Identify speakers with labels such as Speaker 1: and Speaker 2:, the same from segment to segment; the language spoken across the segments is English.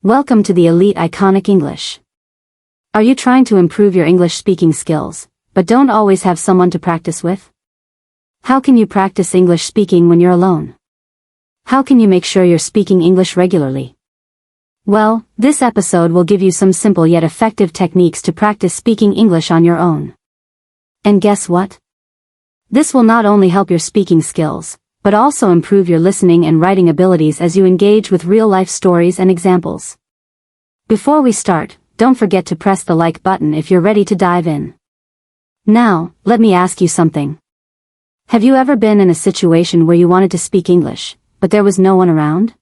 Speaker 1: Welcome to the Elite Iconic English. Are you trying to improve your English speaking skills, but don't always have someone to practice with? How can you practice English speaking when you're alone? How can you make sure you're speaking English regularly? Well, this episode will give you some simple yet effective techniques to practice speaking English on your own. And guess what? This will not only help your speaking skills, but also improve your listening and writing abilities as you engage with real-life stories and examples. Before we start, don't forget to press the like button if you're ready to dive in. Now, let me ask you something. Have you ever been in a situation where you wanted to speak English, but there was no one around?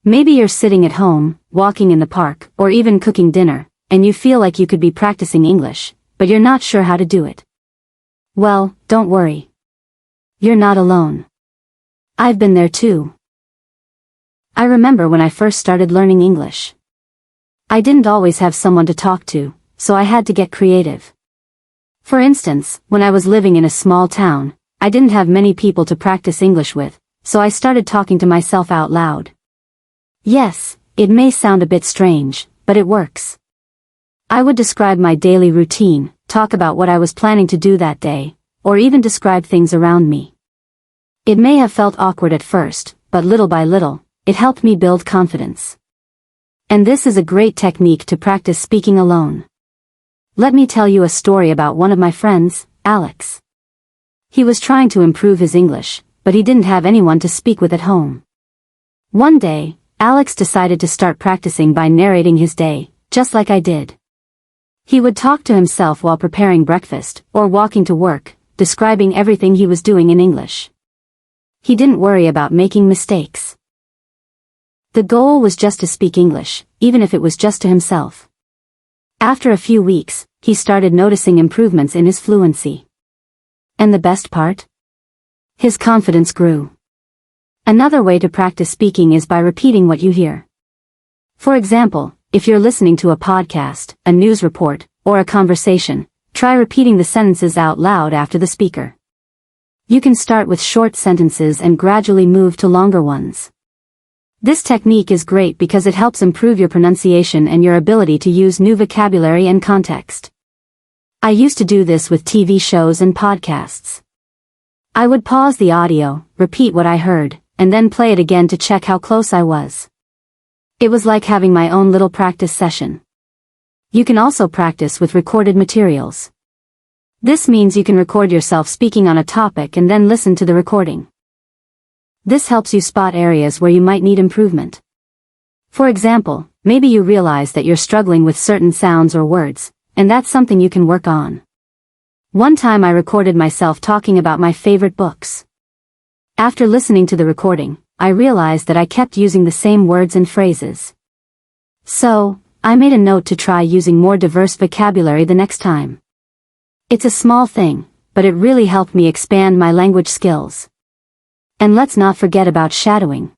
Speaker 1: Maybe you're sitting at home, walking in the park, or even cooking dinner, and you feel like you could be practicing English, but you're not sure how to do it. Well, don't worry. You're not alone. I've been there too. I remember when I first started learning English. I didn't always have someone to talk to, so I had to get creative. For instance, when I was living in a small town, I didn't have many people to practice English with, so I started talking to myself out loud. Yes, it may sound a bit strange, but it works. I would describe my daily routine, talk about what I was planning to do that day, or even describe things around me. It may have felt awkward at first, but little by little, it helped me build confidence. And this is a great technique to practice speaking alone. Let me tell you a story about one of my friends, Alex. He was trying to improve his English, but he didn't have anyone to speak with at home. One day, Alex decided to start practicing by narrating his day, just like I did. He would talk to himself while preparing breakfast, or walking to work, describing everything he was doing in English. He didn't worry about making mistakes. The goal was just to speak English, even if it was just to himself. After a few weeks, he started noticing improvements in his fluency. And the best part? His confidence grew. Another way to practice speaking is by repeating what you hear. For example, if you're listening to a podcast, a news report, or a conversation, try repeating the sentences out loud after the speaker. You can start with short sentences and gradually move to longer ones. This technique is great because it helps improve your pronunciation and your ability to use new vocabulary and context. I used to do this with TV shows and podcasts. I would pause the audio, repeat what I heard, and then play it again to check how close I was. It was like having my own little practice session. You can also practice with recorded materials. This means you can record yourself speaking on a topic and then listen to the recording. This helps you spot areas where you might need improvement. For example, maybe you realize that you're struggling with certain sounds or words, and that's something you can work on. One time I recorded myself talking about my favorite books. After listening to the recording, I realized that I kept using the same words and phrases. So, I made a note to try using more diverse vocabulary the next time. It's a small thing, but it really helped me expand my language skills. And let's not forget about shadowing.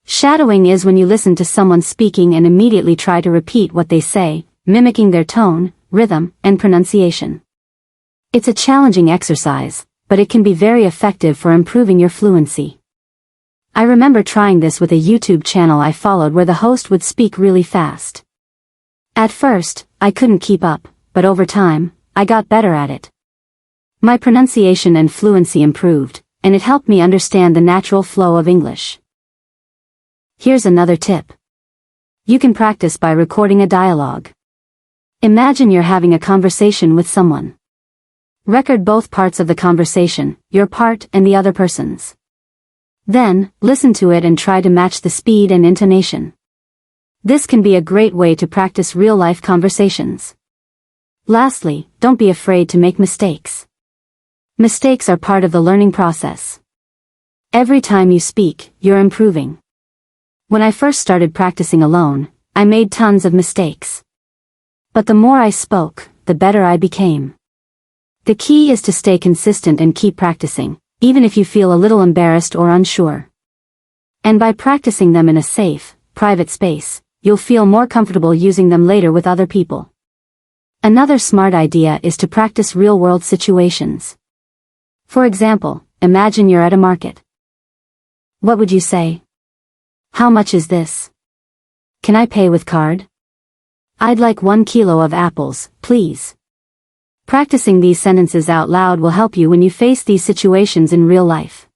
Speaker 1: Shadowing is when you listen to someone speaking and immediately try to repeat what they say, mimicking their tone, rhythm, and pronunciation. It's a challenging exercise, but it can be very effective for improving your fluency. I remember trying this with a YouTube channel I followed where the host would speak really fast. At first, I couldn't keep up, but over time, I got better at it. My pronunciation and fluency improved, and it helped me understand the natural flow of English. Here's another tip. You can practice by recording a dialogue. Imagine you're having a conversation with someone. Record both parts of the conversation, your part and the other person's. Then, listen to it and try to match the speed and intonation. This can be a great way to practice real-life conversations. Lastly, don't be afraid to make mistakes. Mistakes are part of the learning process. Every time you speak, you're improving. When I first started practicing alone, I made tons of mistakes. But the more I spoke, the better I became. The key is to stay consistent and keep practicing, even if you feel a little embarrassed or unsure. And by practicing them in a safe, private space, you'll feel more comfortable using them later with other people. Another smart idea is to practice real-world situations. For example, imagine you're at a market. What would you say? How much is this? can I pay with card? I'd like 1 kilo of apples, please. Practicing these sentences out loud will help you when you face these situations in real life.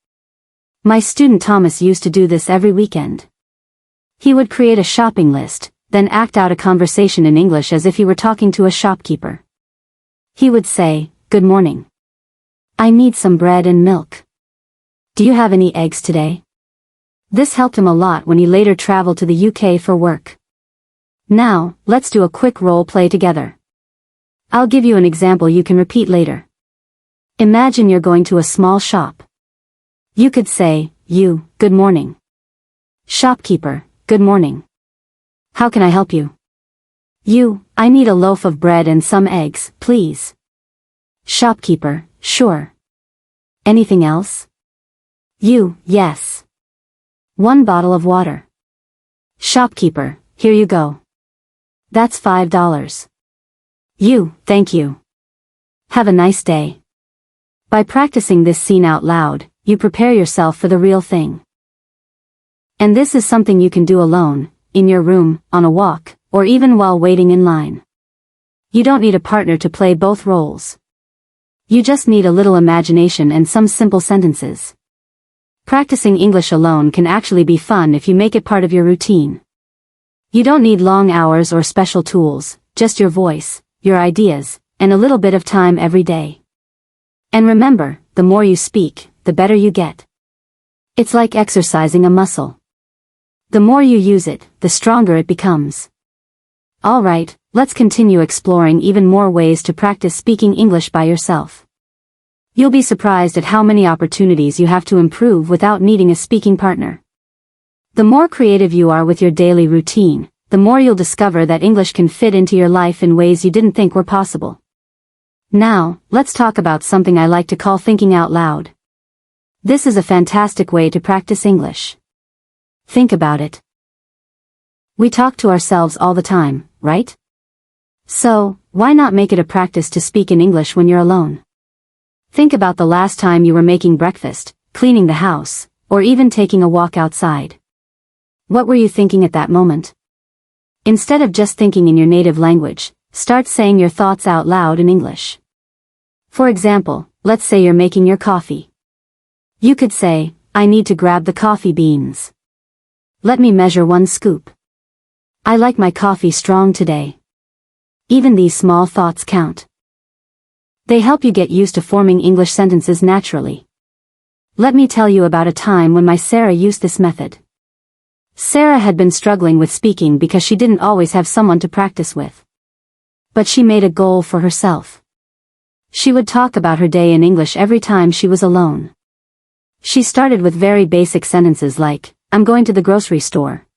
Speaker 1: My student Thomas used to do this every weekend. He would create a shopping list, then act out a conversation in English as if he were talking to a shopkeeper. He would say, "Good morning. I need some bread and milk. Do you have any eggs today?" This helped him a lot when he later traveled to the UK for work. Now, let's do a quick role play together. I'll give you an example you can repeat later. Imagine you're going to a small shop. You could say, "You, good morning." Shopkeeper, "Good morning. How can I help you?" You, "I need a loaf of bread and some eggs, please." Shopkeeper, "Sure. Anything else?" You, "Yes. 1 bottle of water." Shopkeeper, "Here you go. That's $5. You, "Thank you. Have a nice day." By practicing this scene out loud, you prepare yourself for the real thing. And this is something you can do alone, in your room, on a walk, or even while waiting in line. You don't need a partner to play both roles. You just need a little imagination and some simple sentences. Practicing English alone can actually be fun if you make it part of your routine. You don't need long hours or special tools, just your voice, your ideas, and a little bit of time every day. And remember, the more you speak, the better you get. It's like exercising a muscle. The more you use it, the stronger it becomes. Alright, let's continue exploring even more ways to practice speaking English by yourself. You'll be surprised at how many opportunities you have to improve without needing a speaking partner. The more creative you are with your daily routine, the more you'll discover that English can fit into your life in ways you didn't think were possible. Now, let's talk about something I like to call thinking out loud. This is a fantastic way to practice English. Think about it. We talk to ourselves all the time, right? So, why not make it a practice to speak in English when you're alone? Think about the last time you were making breakfast, cleaning the house, or even taking a walk outside. What were you thinking at that moment? Instead of just thinking in your native language, start saying your thoughts out loud in English. For example, let's say you're making your coffee. You could say, "I need to grab the coffee beans. Let me measure 1 scoop. I like my coffee strong today." Even these small thoughts count. They help you get used to forming English sentences naturally. Let me tell you about a time when my Sarah used this method. Sarah had been struggling with speaking because she didn't always have someone to practice with. But she made a goal for herself. She would talk about her day in English every time she was alone. She started with very basic sentences like, "I'm going to the grocery store.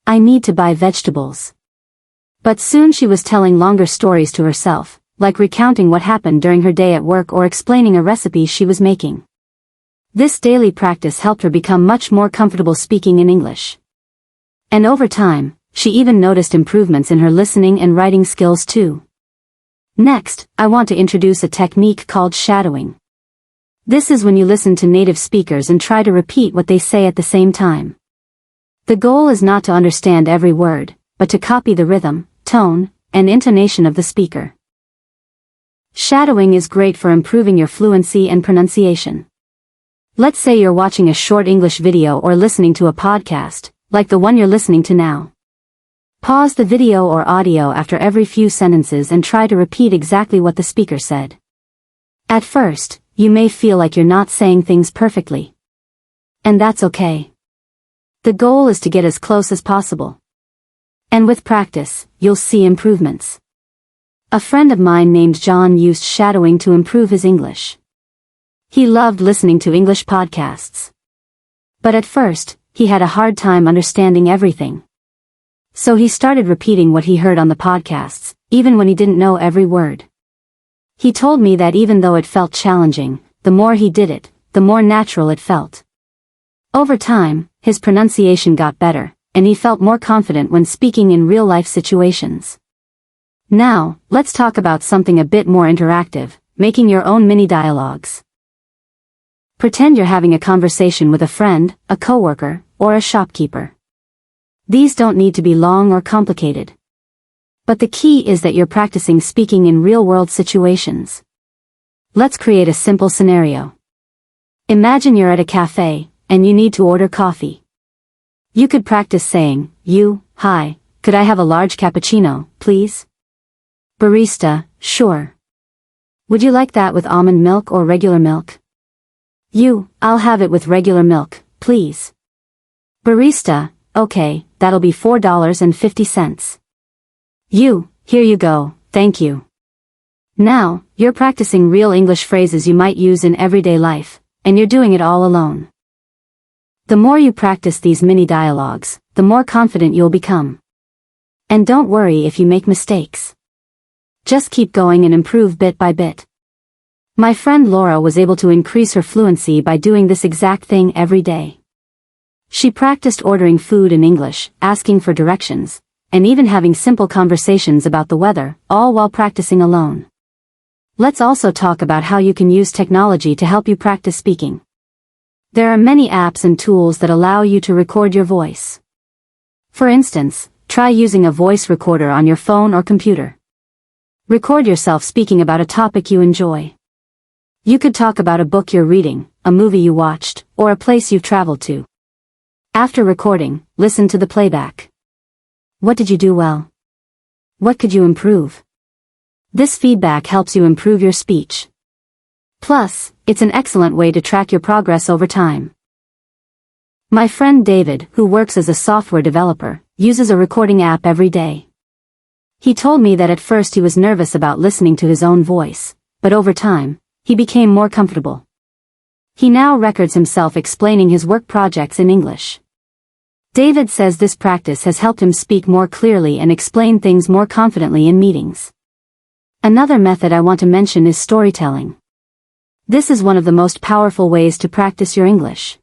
Speaker 1: I need to buy vegetables." But soon she was telling longer stories to herself, like recounting what happened during her day at work or explaining a recipe she was making. This daily practice helped her become much more comfortable speaking in English. And over time, she even noticed improvements in her listening and writing skills too. Next, I want to introduce a technique called shadowing. This is when you listen to native speakers and try to repeat what they say at the same time. The goal is not to understand every word, but to copy the rhythm, tone, and intonation of the speaker. Shadowing is great for improving your fluency and pronunciation. Let's say you're watching a short English video or listening to a podcast, like the one you're listening to now. Pause the video or audio after every few sentences and try to repeat exactly what the speaker said. At first, you may feel like you're not saying things perfectly. And that's okay. The goal is to get as close as possible. And with practice, you'll see improvements. A friend of mine named John used shadowing to improve his English. He loved listening to English podcasts. But at first, he had a hard time understanding everything. So he started repeating what he heard on the podcasts, even when he didn't know every word. He told me that even though it felt challenging, the more he did it, the more natural it felt. Over time, his pronunciation got better, and he felt more confident when speaking in real-life situations. Now, let's talk about something a bit more interactive, making your own mini dialogues. Pretend you're having a conversation with a friend, a coworker, or a shopkeeper. These don't need to be long or complicated. But the key is that you're practicing speaking in real-world situations. Let's create a simple scenario. Imagine you're at a cafe, and you need to order coffee. You could practice saying, "Hi, could I have a large cappuccino, please?" Barista, "Sure. Would you like that with almond milk or regular milk?" I'll have it with regular milk, please." Barista, "Okay, that'll be $4.50. Here you go, thank you." Now, you're practicing real English phrases you might use in everyday life, and you're doing it all alone. The more you practice these mini dialogues, the more confident you'll become. And don't worry if you make mistakes. Just keep going and improve bit by bit. My friend Laura was able to increase her fluency by doing this exact thing every day. She practiced ordering food in English, asking for directions, and even having simple conversations about the weather, all while practicing alone. Let's also talk about how you can use technology to help you practice speaking. There are many apps and tools that allow you to record your voice. For instance, try using a voice recorder on your phone or computer. Record yourself speaking about a topic you enjoy. You could talk about a book you're reading, a movie you watched, or a place you've traveled to. After recording, listen to the playback. What did you do well? What could you improve? This feedback helps you improve your speech. Plus, it's an excellent way to track your progress over time. My friend David, who works as a software developer, uses a recording app every day. He told me that at first he was nervous about listening to his own voice, but over time, he became more comfortable. He now records himself explaining his work projects in English. David says this practice has helped him speak more clearly and explain things more confidently in meetings. Another method I want to mention is storytelling. This is one of the most powerful ways to practice your English.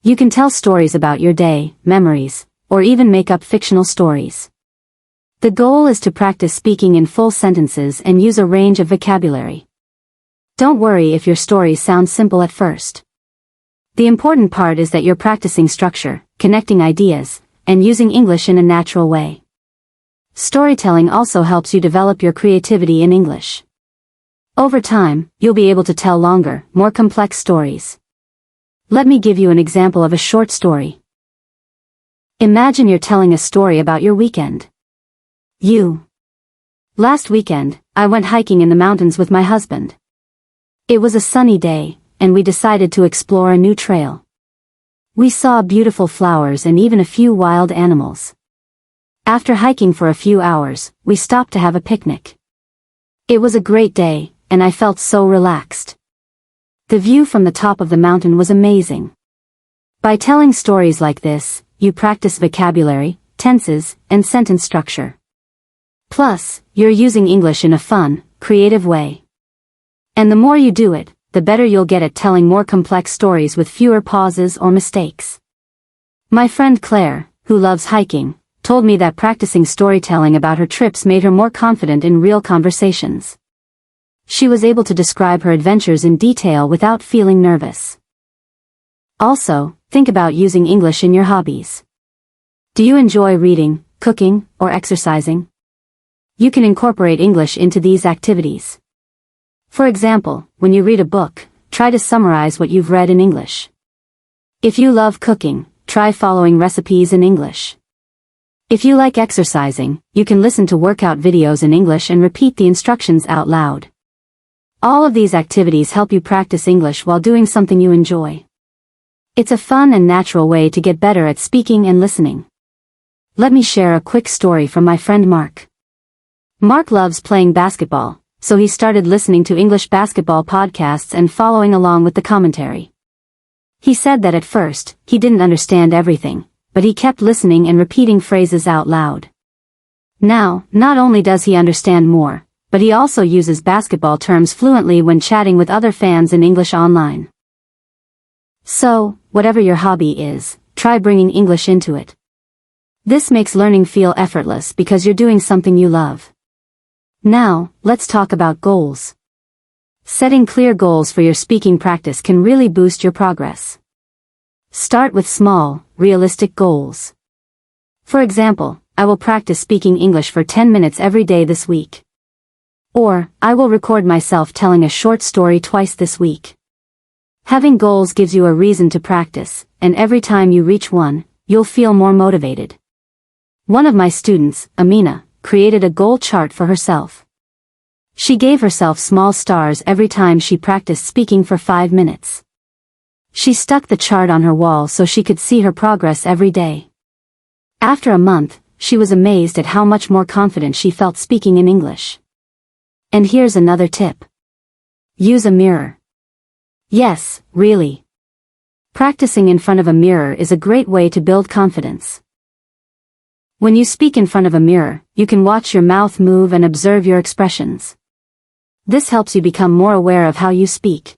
Speaker 1: You can tell stories about your day, memories, or even make up fictional stories. The goal is to practice speaking in full sentences and use a range of vocabulary. Don't worry if your stories sound simple at first. The important part is that you're practicing structure, connecting ideas, and using English in a natural way. Storytelling also helps you develop your creativity in English. Over time, you'll be able to tell longer, more complex stories. Let me give you an example of a short story. Imagine you're telling a story about your weekend. Last weekend, I went hiking in the mountains with my husband. It was a sunny day, and we decided to explore a new trail. We saw beautiful flowers and even a few wild animals. After hiking for a few hours, we stopped to have a picnic. It was a great day, and I felt so relaxed. The view from the top of the mountain was amazing. By telling stories like this, you practice vocabulary, tenses, and sentence structure. Plus, you're using English in a fun, creative way. And the more you do it, the better you'll get at telling more complex stories with fewer pauses or mistakes. My friend Claire, who loves hiking, told me that practicing storytelling about her trips made her more confident in real conversations. She was able to describe her adventures in detail without feeling nervous. Also, think about using English in your hobbies. Do you enjoy reading, cooking, or exercising? You can incorporate English into these activities. For example, when you read a book, try to summarize what you've read in English. If you love cooking, try following recipes in English. If you like exercising, you can listen to workout videos in English and repeat the instructions out loud. All of these activities help you practice English while doing something you enjoy. It's a fun and natural way to get better at speaking and listening. Let me share a quick story from my friend Mark. Mark loves playing basketball, so he started listening to English basketball podcasts and following along with the commentary. He said that at first, he didn't understand everything, but he kept listening and repeating phrases out loud. Now, not only does he understand more, but he also uses basketball terms fluently when chatting with other fans in English online. So, whatever your hobby is, try bringing English into it. This makes learning feel effortless because you're doing something you love. Now, let's talk about goals. Setting clear goals for your speaking practice can really boost your progress. Start with small, realistic goals. For example, I will practice speaking English for 10 minutes every day this week. Or, I will record myself telling a short story twice this week. Having goals gives you a reason to practice, and every time you reach one, you'll feel more motivated. One of my students, Amina, created a goal chart for herself. She gave herself small stars every time she practiced speaking for 5 minutes. She stuck the chart on her wall so she could see her progress every day. After a month, she was amazed at how much more confident she felt speaking in English. And here's another tip. Use a mirror. Yes, really. Practicing in front of a mirror is a great way to build confidence. When you speak in front of a mirror, you can watch your mouth move and observe your expressions. This helps you become more aware of how you speak.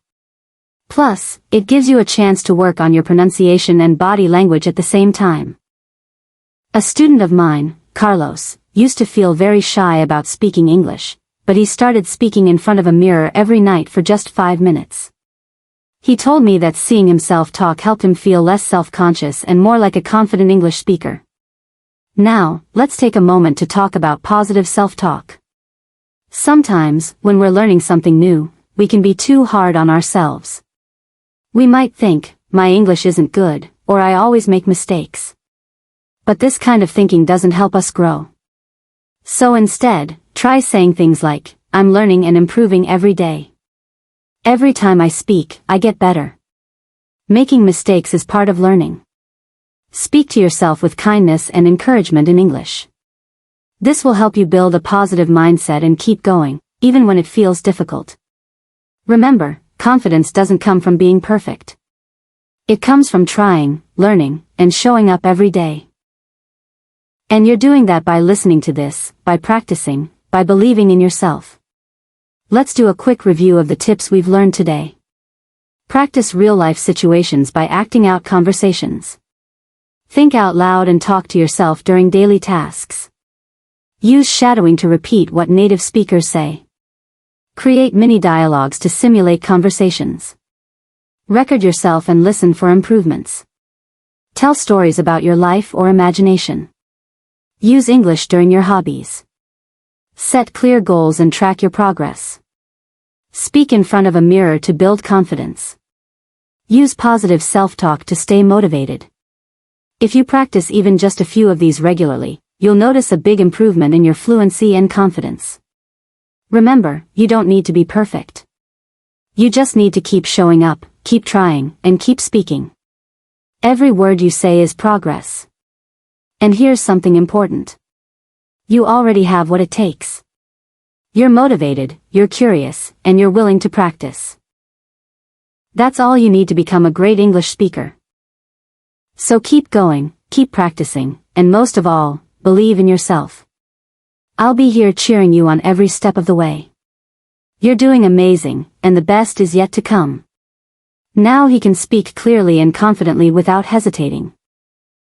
Speaker 1: Plus, it gives you a chance to work on your pronunciation and body language at the same time. A student of mine, Carlos, used to feel very shy about speaking English, but he started speaking in front of a mirror every night for just 5 minutes. He told me that seeing himself talk helped him feel less self-conscious and more like a confident English speaker. Now, let's take a moment to talk about positive self-talk. Sometimes, when we're learning something new, we can be too hard on ourselves. We might think, my English isn't good, or I always make mistakes. But this kind of thinking doesn't help us grow. So instead, try saying things like, I'm learning and improving every day. Every time I speak, I get better. Making mistakes is part of learning. Speak to yourself with kindness and encouragement in English. This will help you build a positive mindset and keep going, even when it feels difficult. Remember, confidence doesn't come from being perfect. It comes from trying, learning, and showing up every day. And you're doing that by listening to this, by practicing, by believing in yourself. Let's do a quick review of the tips we've learned today. Practice real-life situations by acting out conversations. Think out loud and talk to yourself during daily tasks. Use shadowing to repeat what native speakers say. Create mini dialogues to simulate conversations. Record yourself and listen for improvements. Tell stories about your life or imagination. Use English during your hobbies. Set clear goals and track your progress. Speak in front of a mirror to build confidence. Use positive self-talk to stay motivated. If you practice even just a few of these regularly, you'll notice a big improvement in your fluency and confidence. Remember, you don't need to be perfect. You just need to keep showing up, keep trying, and keep speaking. Every word you say is progress. And here's something important. You already have what it takes. You're motivated, you're curious, and you're willing to practice. That's all you need to become a great English speaker. So keep going, keep practicing, and most of all, believe in yourself. I'll be here cheering you on every step of the way. You're doing amazing, and the best is yet to come. Now he can speak clearly and confidently without hesitating.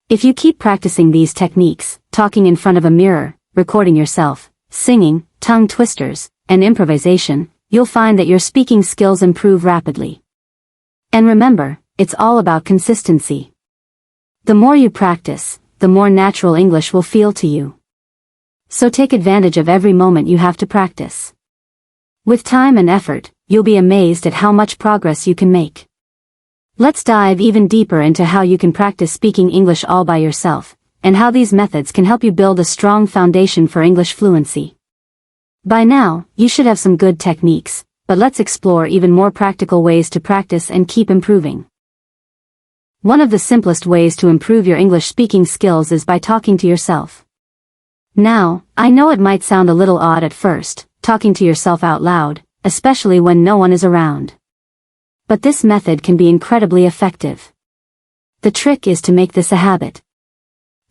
Speaker 1: If you keep practicing these techniques, talking in front of a mirror, recording yourself, singing, tongue twisters, and improvisation, you'll find that your speaking skills improve rapidly. And remember, it's all about consistency. The more you practice, the more natural English will feel to you. So take advantage of every moment you have to practice. With time and effort, you'll be amazed at how much progress you can make. Let's dive even deeper into how you can practice speaking English all by yourself, and how these methods can help you build a strong foundation for English fluency. By now, you should have some good techniques, but let's explore even more practical ways to practice and keep improving. One of the simplest ways to improve your English speaking skills is by talking to yourself. Now, I know it might sound a little odd at first, talking to yourself out loud, especially when no one is around. But this method can be incredibly effective. The trick is to make this a habit.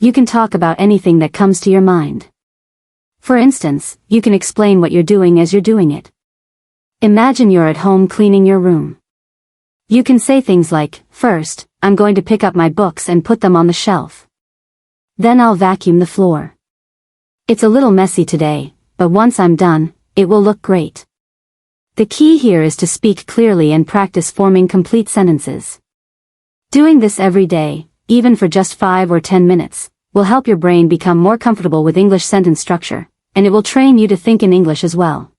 Speaker 1: You can talk about anything that comes to your mind. For instance, you can explain what you're doing as you're doing it. Imagine you're at home cleaning your room. You can say things like, first, I'm going to pick up my books and put them on the shelf. Then I'll vacuum the floor. It's a little messy today, but once I'm done, it will look great. The key here is to speak clearly and practice forming complete sentences. Doing this every day, even for just 5 or 10 minutes, will help your brain become more comfortable with English sentence structure, and it will train you to think in English as well.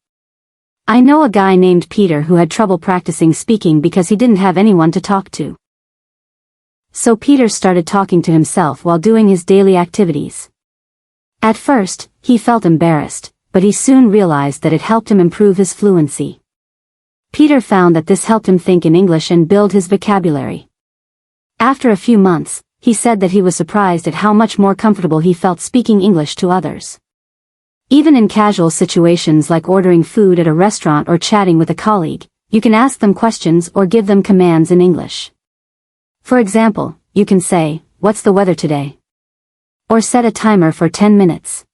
Speaker 1: I know a guy named Peter who had trouble practicing speaking because he didn't have anyone to talk to. So Peter started talking to himself while doing his daily activities. At first, he felt embarrassed, but he soon realized that it helped him improve his fluency. Peter found that this helped him think in English and build his vocabulary. After a few months, he said that he was surprised at how much more comfortable he felt speaking English to others. Even in casual situations like ordering food at a restaurant or chatting with a colleague, you can ask them questions or give them commands in English. For example, you can say, "What's the weather today?" Or set a timer for 10 minutes.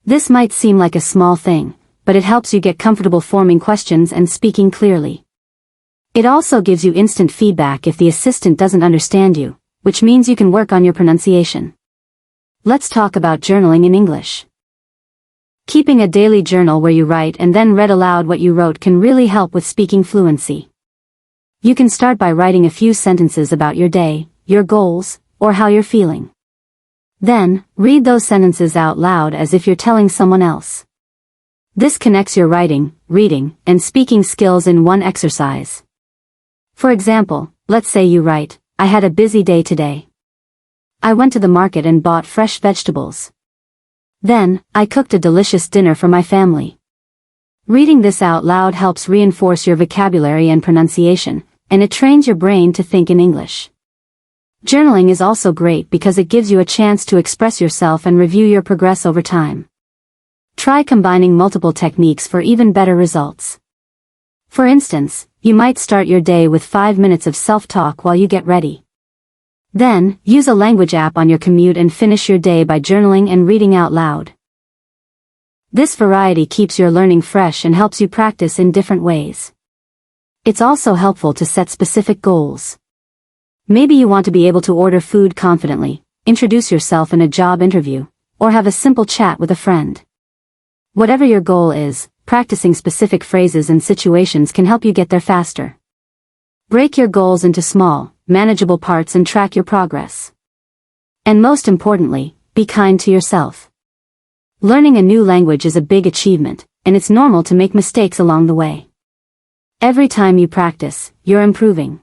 Speaker 1: This might seem like a small thing, but it helps you get comfortable forming questions and speaking clearly. It also gives you instant feedback if the assistant doesn't understand you, which means you can work on your pronunciation. Let's talk about journaling in English. Keeping a daily journal where you write and then read aloud what you wrote can really help with speaking fluency. You can start by writing a few sentences about your day, your goals, or how you're feeling. Then, read those sentences out loud as if you're telling someone else. This connects your writing, reading, and speaking skills in one exercise. For example, let's say you write, "I had a busy day today. I went to the market and bought fresh vegetables. Then, I cooked a delicious dinner for my family." Reading this out loud helps reinforce your vocabulary and pronunciation, and it trains your brain to think in English. Journaling is also great because it gives you a chance to express yourself and review your progress over time. Try combining multiple techniques for even better results. For instance, you might start your day with 5 minutes of self-talk while you get ready. Then, use a language app on your commute and finish your day by journaling and reading out loud. This variety keeps your learning fresh and helps you practice in different ways. It's also helpful to set specific goals. Maybe you want to be able to order food confidently, introduce yourself in a job interview, or have a simple chat with a friend. Whatever your goal is, practicing specific phrases and situations can help you get there faster. Break your goals into small, manageable parts and track your progress. And most importantly, be kind to yourself. Learning a new language is a big achievement, and it's normal to make mistakes along the way. Every time you practice, you're improving.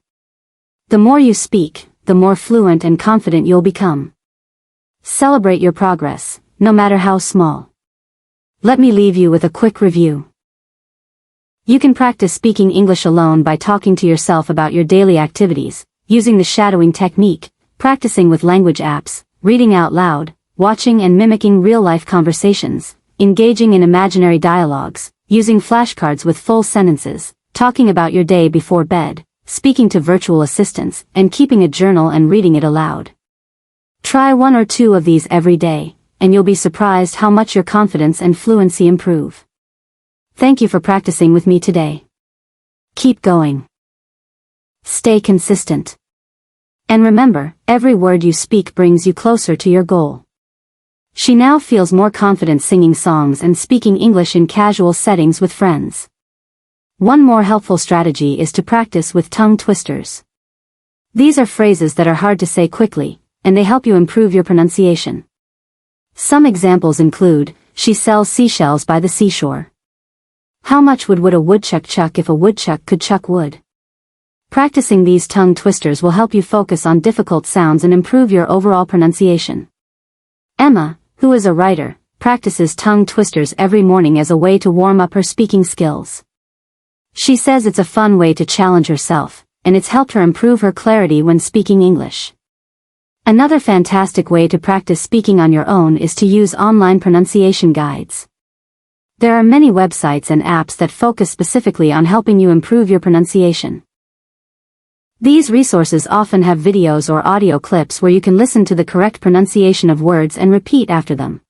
Speaker 1: The more you speak, the more fluent and confident you'll become. Celebrate your progress, no matter how small. Let me leave you with a quick review. You can practice speaking English alone by talking to yourself about your daily activities, using the shadowing technique, practicing with language apps, reading out loud, watching and mimicking real-life conversations, engaging in imaginary dialogues, using flashcards with full sentences, talking about your day before bed, speaking to virtual assistants, and keeping a journal and reading it aloud. Try 1 or 2 of these every day, and you'll be surprised how much your confidence and fluency improve. Thank you for practicing with me today. Keep going. Stay consistent. And remember, every word you speak brings you closer to your goal. She now feels more confident singing songs and speaking English in casual settings with friends. One more helpful strategy is to practice with tongue twisters. These are phrases that are hard to say quickly, and they help you improve your pronunciation. Some examples include, "She sells seashells by the seashore." "How much would a woodchuck chuck if a woodchuck could chuck wood?" Practicing these tongue twisters will help you focus on difficult sounds and improve your overall pronunciation. Emma, who is a writer, practices tongue twisters every morning as a way to warm up her speaking skills. She says it's a fun way to challenge herself, and it's helped her improve her clarity when speaking English. Another fantastic way to practice speaking on your own is to use online pronunciation guides. There are many websites and apps that focus specifically on helping you improve your pronunciation. These resources often have videos or audio clips where you can listen to the correct pronunciation of words and repeat after them.